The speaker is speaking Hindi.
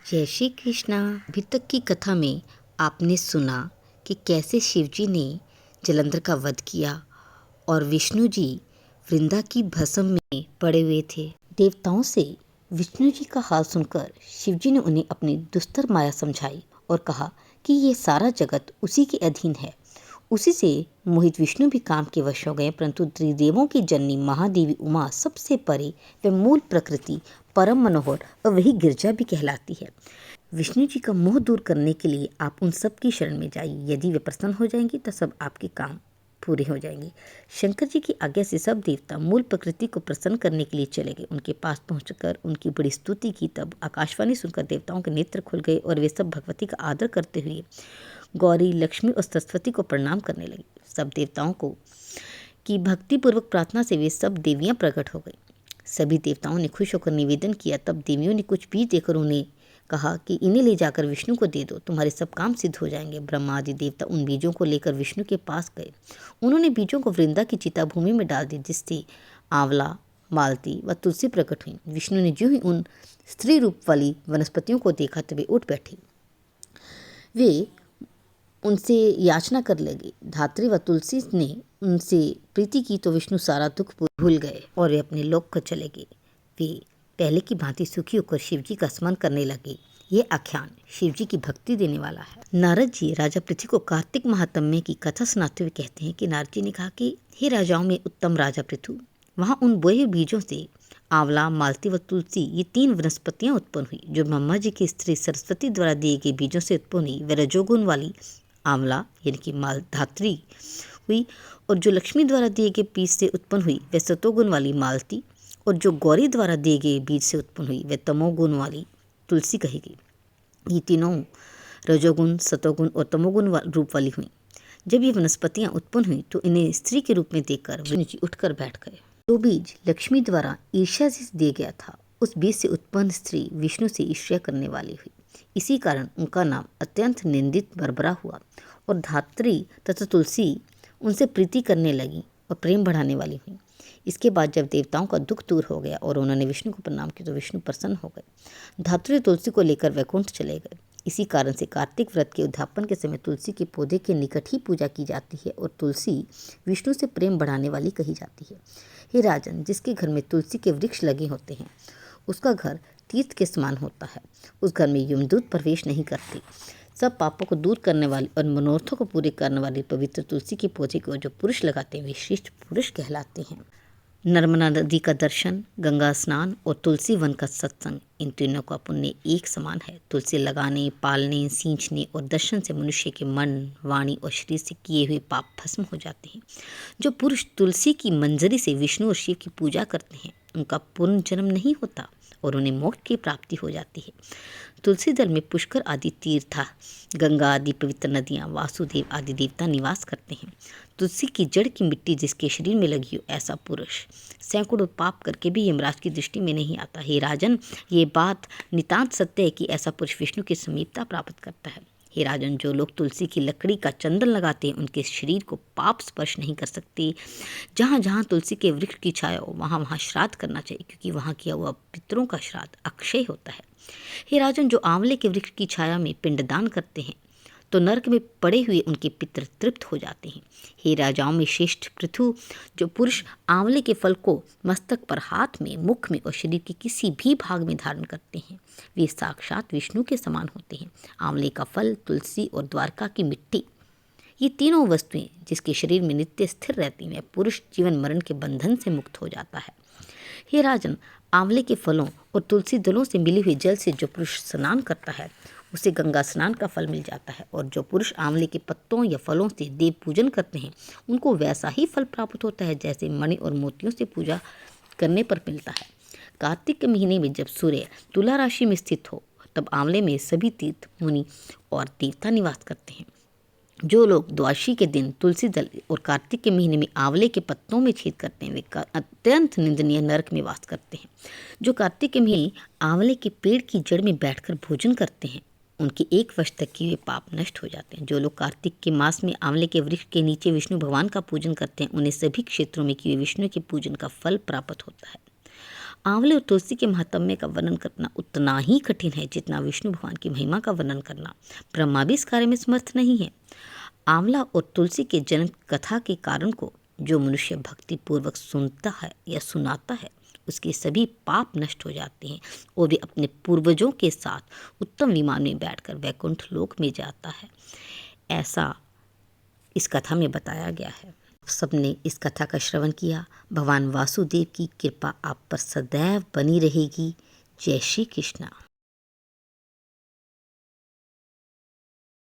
जय श्री कृष्णा। अभी तक की कथा में आपने सुना कि कैसे शिवजी ने जलंधर का वध किया और विष्णु जी वृंदा की भस्म में पड़े हुए थे। देवताओं से विष्णु जी का हाल सुनकर शिवजी ने उन्हें अपनी दुस्तर माया समझाई और कहा कि ये सारा जगत उसी के अधीन है। उसी से मोहित विष्णु भी काम के वश हो गए, परंतु त्रिदेवों की जननी महादेवी उमा सबसे परे व मूल प्रकृति परम मनोहर और वही गिरजा भी कहलाती है। विष्णु जी का मोह दूर करने के लिए आप उन सब की शरण में जाइए। यदि वे प्रसन्न हो जाएंगे तो सब आपके काम पूरे हो जाएंगे। शंकर जी की आज्ञा से सब देवता मूल प्रकृति को प्रसन्न करने के लिए चले गए। उनके पास पहुंचकर उनकी बड़ी स्तुति की। तब आकाशवाणी सुनकर देवताओं के नेत्र खुल गए और वे सब भगवती का आदर करते हुए गौरी, लक्ष्मी और सरस्वती को प्रणाम करने लगे। सब देवताओं को की भक्तिपूर्वक प्रार्थना से वे सब देवियां प्रकट हो गई। सभी देवताओं ने खुश होकर निवेदन किया। तब देवियों ने कुछ बीज देकर उन्हें कहा कि इन्हें ले जाकर विष्णु को दे दो, तुम्हारे सब काम सिद्ध हो जाएंगे। ब्रह्मा आदि देवता उन बीजों को लेकर विष्णु के पास गए। उन्होंने बीजों को वृंदा की चिता भूमि में डाल दी, जिससे आंवला, मालती व तुलसी प्रकट हुई। विष्णु ने जो ही उन स्त्री रूप वाली वनस्पतियों को देखा तो वे उठ बैठे। वे उनसे याचना कर लगे। धात्री व तुलसी ने उनसे प्रीति की तो विष्णु सारा दुख भूल गए और वे अपने लोक को चले गए। वे पहले की भांति सुखी होकर शिवजी का स्मरण करने लगे। ये आख्यान शिवजी की भक्ति देने वाला है। नारद जी राजा पृथ्वी को कार्तिक महात्म्य की कथा सुनाते हुए कहते हैं कि नारद जी ने कहा कि हे राजाओं में उत्तम राजा पृथु, वहाँ उन बोए बीजों से आंवला, मालती व तुलसी ये तीन वनस्पतियां उत्पन्न हुई। जो ब्रह्मा जी की स्त्री सरस्वती द्वारा दिए गए बीजों से उत्पन्न हुई वे रजोगुण वाली आंवला यानी कि माल धात्री हुई, और जो लक्ष्मी द्वारा दिए गए बीज से उत्पन्न हुई वह सतोगुण वाली मालती, और जो गौरी द्वारा दिए गए बीज से उत्पन्न हुई वह तमोगुण वाली तुलसी कही गई। ये तीनों रजोगुण, सतोगुण और तमोगुण रूप वाली हुई। जब ये वनस्पतियां उत्पन्न हुई तो इन्हें स्त्री के रूप में देखकर विष्णु जी उठकर बैठ गए। जो बीज लक्ष्मी द्वारा ईर्ष्या से दिया गया था, उस बीज से उत्पन्न स्त्री विष्णु से ईर्ष्या करने वाली हुई। इसी कारण उनका नाम अत्यंत निंदित बरबरा हुआ, और धात्री तथा तुलसी उनसे प्रीति करने लगी और प्रेम बढ़ाने वाली हुई। इसके बाद जब देवताओं का दुख दूर हो गया और उन्होंने विष्णु को प्रणाम किया तो विष्णु प्रसन्न हो गए। धात्री तुलसी को लेकर वैकुंठ चले गए। इसी कारण से कार्तिक व्रत के उद्यापन के समय तुलसी के पौधे के निकट ही पूजा की जाती है, और तुलसी विष्णु से प्रेम बढ़ाने वाली कही जाती है। हे राजन, जिसके घर में तुलसी के वृक्ष लगे होते हैं उसका घर तीर्थ के समान होता है। उस घर में यमदूत प्रवेश नहीं करते। सब पापों को दूर करने वाली और मनोरथों को पूरे करने वाली पवित्र तुलसी के पौधे को जो पुरुष लगाते हैं वे श्रेष्ठ पुरुष कहलाते हैं। नर्मदा नदी का दर्शन, गंगा स्नान और तुलसी वन का सत्संग, इन तीनों का पुण्य एक समान है। तुलसी लगाने, पालने, सींचने और दर्शन से मनुष्य के मन, वाणी और शरीर से किए हुए पाप भस्म हो जाते हैं। जो पुरुष तुलसी की मंजरी से विष्णु और शिव की पूजा करते हैं उनका पुनर्जन्म नहीं होता और उन्हें मोक्ष की प्राप्ति हो जाती है। तुलसी दल में पुष्कर आदि तीर्थ, गंगा आदि पवित्र नदियाँ, वासुदेव आदि देवता निवास करते हैं। तुलसी की जड़ की मिट्टी जिसके शरीर में लगी हो ऐसा पुरुष सैकड़ों पाप करके भी यमराज की दृष्टि में नहीं आता। हे राजन, ये बात नितांत सत्य है कि ऐसा पुरुष विष्णु की समीपता प्राप्त करता है। हे राजन, जो लोग तुलसी की लकड़ी का चंदन लगाते हैं उनके शरीर को पाप स्पर्श नहीं कर सकते। जहाँ जहाँ तुलसी के वृक्ष की छाया हो वहाँ वहाँ श्राद्ध करना चाहिए, क्योंकि वहाँ किया हुआ पितरों का श्राद्ध अक्षय होता है। हे राजन, जो आंवले के वृक्ष की छाया में पिंडदान करते हैं तो नरक में पड़े हुए उनके पितर तृप्त हो जाते हैं। हे राजाओं में श्रेष्ठ पृथु, जो पुरुष आंवले के फल को मस्तक पर, हाथ में, मुख में और शरीर के किसी भी भाग में धारण करते हैं वे साक्षात विष्णु के समान होते हैं। आंवले का फल, तुलसी और द्वारका की मिट्टी, ये तीनों वस्तुएं जिसके शरीर में नित्य स्थिर रहती हैं, पुरुष जीवन मरण के बंधन से मुक्त हो जाता है। हे राजन, आंवले के फलों और तुलसी दलों से मिले हुए जल से जो पुरुष स्नान करता है उसे गंगा स्नान का फल मिल जाता है, और जो पुरुष आंवले के पत्तों या फलों से देव पूजन करते हैं उनको वैसा ही फल प्राप्त होता है जैसे मणि और मोतियों से पूजा करने पर मिलता है। कार्तिक के महीने में जब सूर्य तुला राशि में स्थित हो तब आंवले में सभी तीर्थ, मुनि और देवता निवास करते हैं। जो लोग द्वादशी के दिन तुलसी दल और कार्तिक के महीने में आंवले के पत्तों में छेद करते हैं वे अत्यंत निंदनीय नरक में वास करते हैं। जो कार्तिक के महीने आंवले के पेड़ की जड़ में बैठकर भोजन करते हैं उनके एक वर्ष तक किए हुए पाप नष्ट हो जाते हैं। जो लोग कार्तिक के मास में आंवले के वृक्ष के नीचे विष्णु भगवान का पूजन करते हैं उन्हें सभी क्षेत्रों में किए विष्णु के पूजन का फल प्राप्त होता है। आंवले और तुलसी के महात्म्य का वर्णन करना उतना ही कठिन है जितना विष्णु भगवान की महिमा का वर्णन करना। ब्रह्मा भी इस कार्य में समर्थ नहीं है। आंवला और तुलसी के जन्म कथा के कारण को जो मनुष्य भक्ति पूर्वक सुनता है या सुनाता है, उसके सभी पाप नष्ट हो जाते हैं और वे अपने पूर्वजों के साथ उत्तम विमान में बैठकर वैकुंठ लोक में जाता है। ऐसा इस कथा में बताया गया है। सबने इस कथा का श्रवण किया। भगवान वासुदेव की कृपा आप पर सदैव बनी रहेगी। जय श्री कृष्णा।